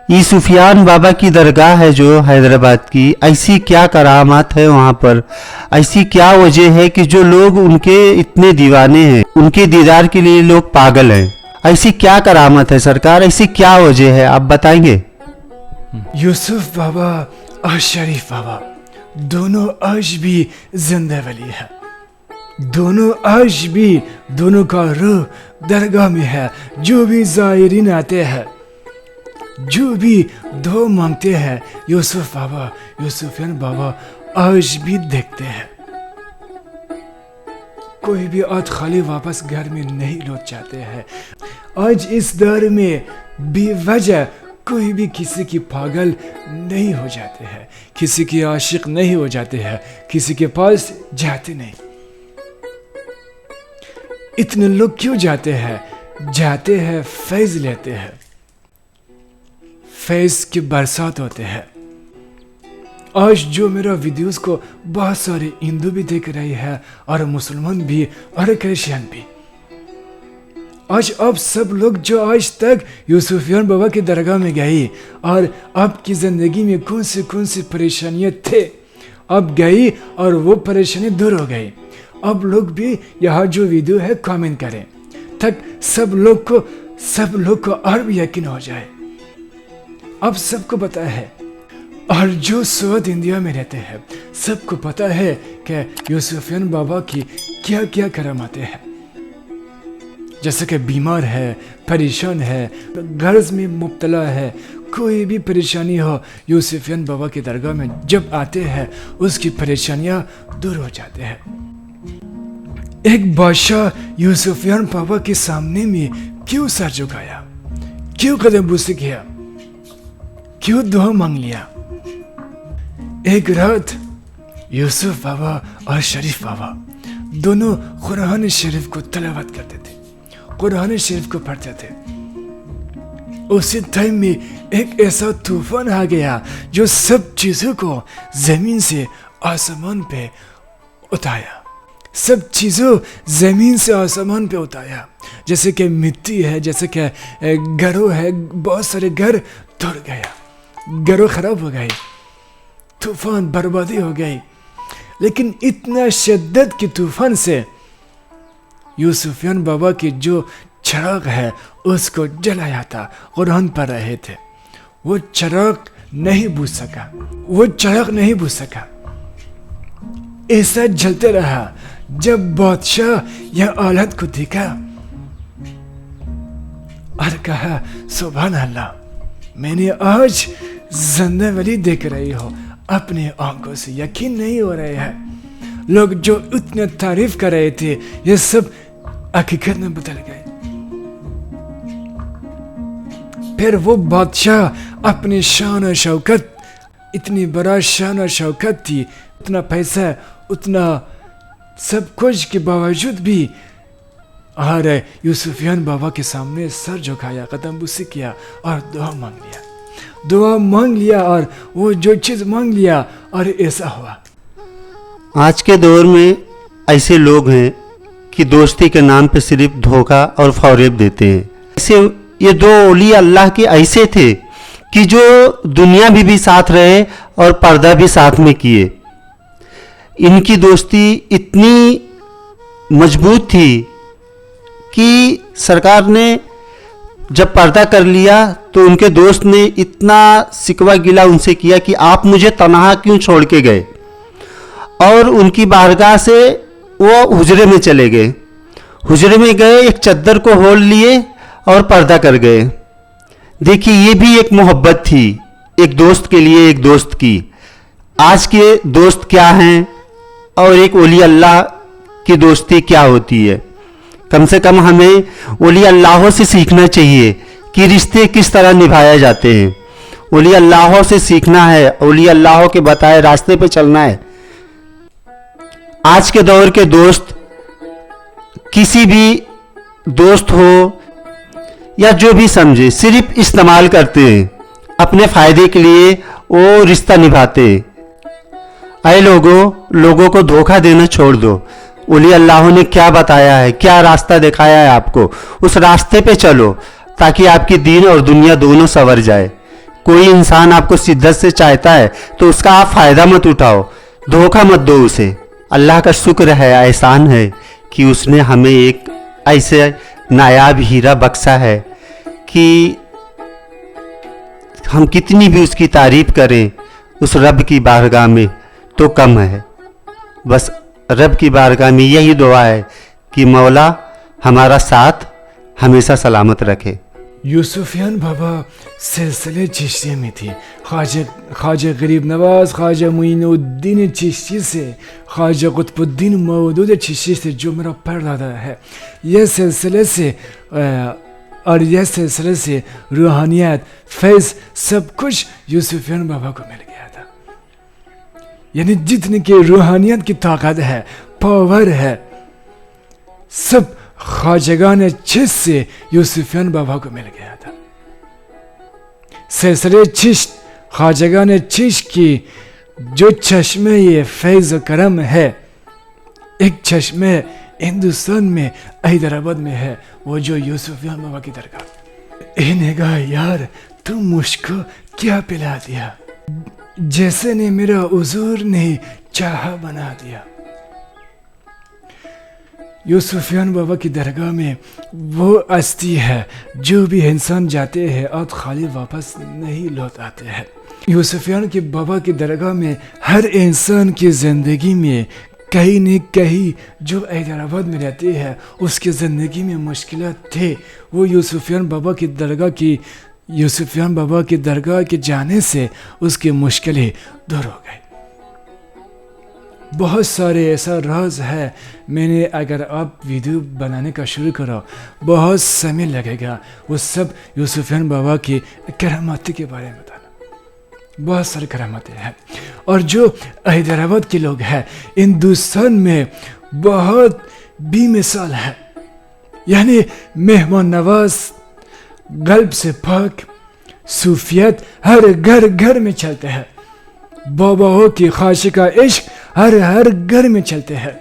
ये सुफियान बाबा की दरगाह है जो हैदराबाद की, ऐसी क्या करामात है वहाँ पर, ऐसी क्या वजह है कि जो लोग उनके इतने दीवाने हैं, उनके दीदार के लिए लोग पागल हैं, ऐसी क्या करामत है सरकार, ऐसी क्या वजह है, आप बताएंगे? यूसुफ बाबा और शरीफ बाबा दोनों आज भी जिंदा वली है, दोनों आज भी दोनों का रूह दरगाह में है। जो भी ज़ायरीन आते हैं, जो भी दुआ मांगते हैं, यूसुफ बाबा, यूसुफियन बाबा आज भी देखते हैं। कोई भी आज खाली वापस घर में नहीं लौट जाते हैं। आज इस दौर में बेवजह कोई भी किसी की पागल नहीं हो जाते हैं, किसी की आशिक नहीं हो जाते हैं, किसी के पास जाते नहीं। इतने लोग क्यों जाते हैं? जाते हैं फैज लेते हैं, फैज की बरसात होते हैं। आज जो मेरा वीडियोस को बहुत सारे हिंदू भी देख रहे हैं और मुसलमान भी और क्रिश्चियन भी। आज अब सब लोग जो आज तक यूसुफियन बाबा की दरगाह में गए और आपकी जिंदगी में कौन सी परेशानियां थे, अब गई और वो परेशानी दूर हो गई। अब लोग भी यहाँ जो वीडियो है कमेंट करें तक सब लोग को और भी यकीन हो जाए। अब सबको पता है, और जो साउथ इंडिया में रहते हैं सबको पता है कि यूसुफियन बाबा की क्या क्या करामातें हैं। जैसे कि बीमार है, परेशान है, गर्ज में मुब्तला है, कोई भी परेशानी हो, यूसुफियन बाबा की दरगाह में जब आते हैं उसकी परेशानियां दूर हो जाते हैं। एक बादशाह यूसुफियन बाबा के सामने में क्यों सर झुकाया, क्यों कदम बुसे किया, क्यों दुआ मांग लिया? एक रात यूसुफ बाबा और शरीफ बाबा दोनों कुरान शरीफ को तिलावत करते थे, कुरान शरीफ को पढ़ते थे। उसी टाइम में एक ऐसा तूफान आ गया जो सब चीजों को जमीन से आसमान पे उठाया, सब चीजों जमीन से आसमान पे उठाया। जैसे कि मिट्टी है, जैसे कि घरों है, बहुत सारे घर तोड़ गया, घरों खराब हो गए, तूफान बर्बादी हो गई। लेकिन इतना शिद्दत की तूफान से यूसुफियन बाबा की जो चिराग है उसको जलाया था, कुरान पढ़ रहे थे, वो चिराग नहीं बुझ सका, वो चिराग नहीं बुझ सका, ऐसा जलते रहा। जब बादशाह यह हालत को देखा और कहा, सुभान अल्लाह, मैंने आज जिंदा वली देख रही हो, अपने आंखों से यकीन नहीं हो रहे हैं। लोग जो इतने तारीफ कर रहे थे ये सब हकीकत में बदल गए। फिर वो बादशाह अपनी शान और शौकत, इतनी बड़ा शान और शौकत थी, उतना पैसा, उतना सब कुछ के बावजूद भी और यूसुफियन बाबा के सामने सर झुकाया, कदम बुसे किया और दुआ मांग लिया और वो जो चीज मांग लिया और ऐसा हुआ। आज के दौर में ऐसे लोग हैं कि दोस्ती के नाम पे सिर्फ धोखा और फरेब देते हैं। ऐसे ये दो औली अल्लाह के ऐसे थे कि जो दुनिया भी साथ रहे और पर्दा भी साथ में किए। इनकी दोस्ती इतनी मजबूत थी कि सरकार ने जब पर्दा कर लिया तो उनके दोस्त ने इतना सिकवा गिला उनसे किया कि आप मुझे तन्हा क्यों छोड़ के गए, और उनकी बारगाह से वो हुजरे में चले गए। हुजरे में गए, एक चद्दर को होल लिए और पर्दा कर गए। देखिए, ये भी एक मोहब्बत थी एक दोस्त के लिए, एक दोस्त की। आज के दोस्त क्या हैं और एक ओली अल्लाह की दोस्ती क्या होती है? कम से कम हमें ओली अल्लाहों से सीखना चाहिए कि रिश्ते किस तरह निभाए जाते हैं। ओली अल्लाहों से सीखना है, ओली अल्लाहों के बताए रास्ते पे चलना है। आज के दौर के दोस्त, किसी भी दोस्त हो या जो भी समझे, सिर्फ इस्तेमाल करते हैं, अपने फायदे के लिए वो रिश्ता निभाते हैं। ऐ लोगों को धोखा देना छोड़ दो। ओली अल्लाह ने क्या बताया है, क्या रास्ता दिखाया है आपको, उस रास्ते पे चलो ताकि आपकी दीन और दुनिया दोनों संवर जाए। कोई इंसान आपको शिद्दत से चाहता है तो उसका आप फ़ायदा मत उठाओ, धोखा मत दो उसे। अल्लाह का शुक्र है, एहसान है कि उसने हमें एक ऐसे नायाब हीरा बख्शा है कि हम कितनी भी उसकी तारीफ़ करें उस रब की बारगाह में तो कम है। बस रब की बारगाह में यही दुआ है कि मौला हमारा साथ हमेशा सलामत रखे। यूसुफियान बाबा सिलसिले चिश्ती में थी। ख्वाजा गरीब नवाज, ख्वाजा मुइनुद्दीन चिश्ती से, ख्वाजा कुतुबुद्दीन मौदूद चिश्ती से जो मेरा परदादा है, यह सिलसिले से और यह सिलसिले से रूहानियत, फैज़ सब कुछ यूसुफियान बाबा को मिल गया था। यानी जितनी की रूहानियत की ताकत है, पावर है, सब ख्वाजगान चिश्त से यूसुफियान बाबा को मिल गया था। सिलसिले चिश्त, ख्वाजगान चिश्त की जो चश्मे ये फैज़ करम है, एक चश्मे हिंदुस्तान में हैदराबाद में है, वो जो यूसुफियान बाबा की दरगाह। ए निगाह यार, तुम मुझको क्या पिला दिया, जैसे ने मेरा हुजूर ने चाहा बना दिया। यूसुफियान बाबा की दरगाह में वो हस्ती है जो भी इंसान जाते हैं और खाली वापस नहीं लौट आते हैं। यूसुफियान के बाबा की दरगाह में हर इंसान की ज़िंदगी में कहीं न कहीं जो हैदराबाद में रहते हैं उसकी ज़िंदगी में मुश्किलात थे, वो यूसुफियान बाबा की दरगाह के जाने से उसकी मुश्किलें दूर हो गई। बहुत सारे ऐसा राज है, मैंने अगर आप वीडियो बनाने का शुरू करो बहुत समय लगेगा, वो सब यूसुफियान बाबा की करामाती के बारे में बताना। बहुत सारी करामातें हैं। और जो हैदराबाद के लोग हैं हिंदुस्तान में बहुत बेमिसाल है, यानी मेहमान नवाज, गल्ब से पाक, सूफियत हर घर में चलते हैं। बाबाओं की ख्वाहिश का इश्क हर घर में चलते हैं।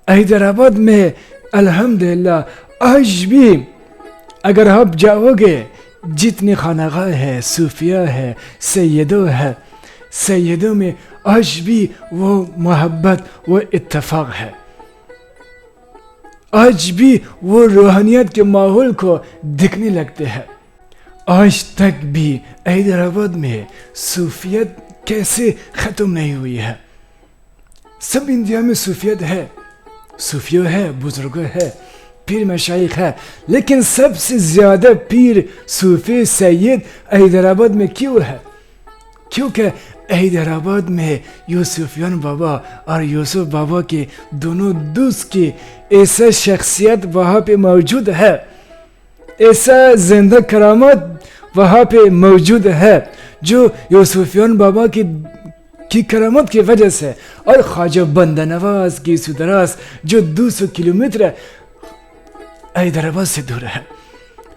हैदराबाद में अल्हम्दुलिल्लाह आज भी अगर आप जाओगे, जितनी खानागाह है, सूफिया है, सैयदों में आज भी वो मोहब्बत, वो इत्तेफाक है। आज भी वो रूहानियत के माहौल को दिखने लगते हैं। आज तक भी हैदराबाद में सूफियत कैसे ख़त्म नहीं हुई है। सब इंडिया में सूफियत है, सूफियों है, बुजुर्ग है, पीर मशाइख है, लेकिन सबसे ज़्यादा पीर, सूफी, सैयद हैदराबाद में क्यों है? क्योंकि हैदराबाद में यूसुफियान बाबा और यूसुफ बाबा के दोनों दोस्त की ऐसा शख्सियत वहाँ पे मौजूद है, ऐसा जिंदा करामत वहाँ पे मौजूद है जो यूसुफियान बाबा की करामत की वजह से, और ख्वाजा बंदा नवाज की सुदरास जो 200 किलोमीटर हैदराबाद से दूर है।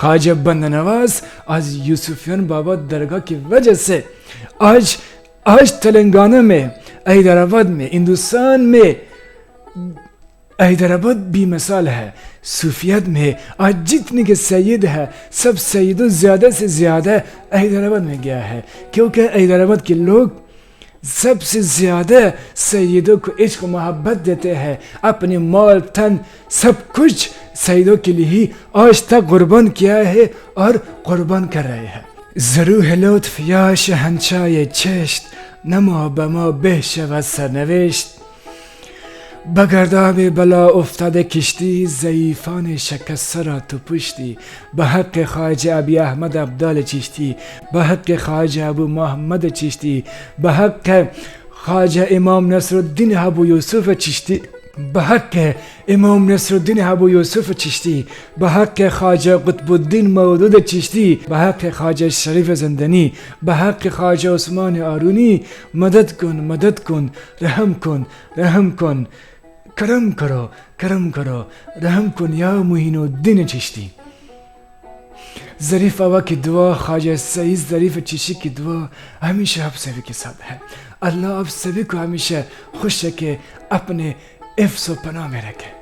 ख्वाजा बंदा नवाज आज यूसुफियान बाबा दरगाह की वजह से आज तेलंगाना में, हैदराबाद में, हिंदुस्तान में हैदराबाद भी मिसाल है। सूफियत में आज जितने के सैयद है, सब सैयदों ज़्यादा से ज़्यादा हैदराबाद में गया है, क्योंकि हैदराबाद के लोग सबसे ज़्यादा सैयदों को इश्क मोहब्बत देते हैं। अपने माल तन सब कुछ सैयदों के लिए ही आज तक कुर्बान किया है और कुर्बान कर रहे हैं। ज़रूर है लुत्फ़ या शहंशाह चश्त, नमो बमो बेशवत सरनविश्त। बगرداب بلا افتاده کشتی ضعیفان شکسته را تو پشتی، به حق خواجه ابی احمد عبدال چشتی، به حق خواجه ابو محمد چشتی، به حق خواجه امام نصر الدین ابو یوسف چشتی، به حق امام نصر الدین ابو یوسف چشتی، به حق خواجه قطب الدین مولود چشتی، به حق خواجه شریف زندانی، به حق خواجه عثمان آرونی، مدد کن رحم کن کرم کرو رحم کن یا معین الدین چشتی۔ ظریف آبا کی دعا، خواجہ سعید ظریف چشتی کی دعا ہمیشہ آپ سبھی کے ساتھ ہے۔ اللہ آپ سبھی کو ہمیشہ خوش رکھے، اپنے حفظ و پناہ میں رکھے۔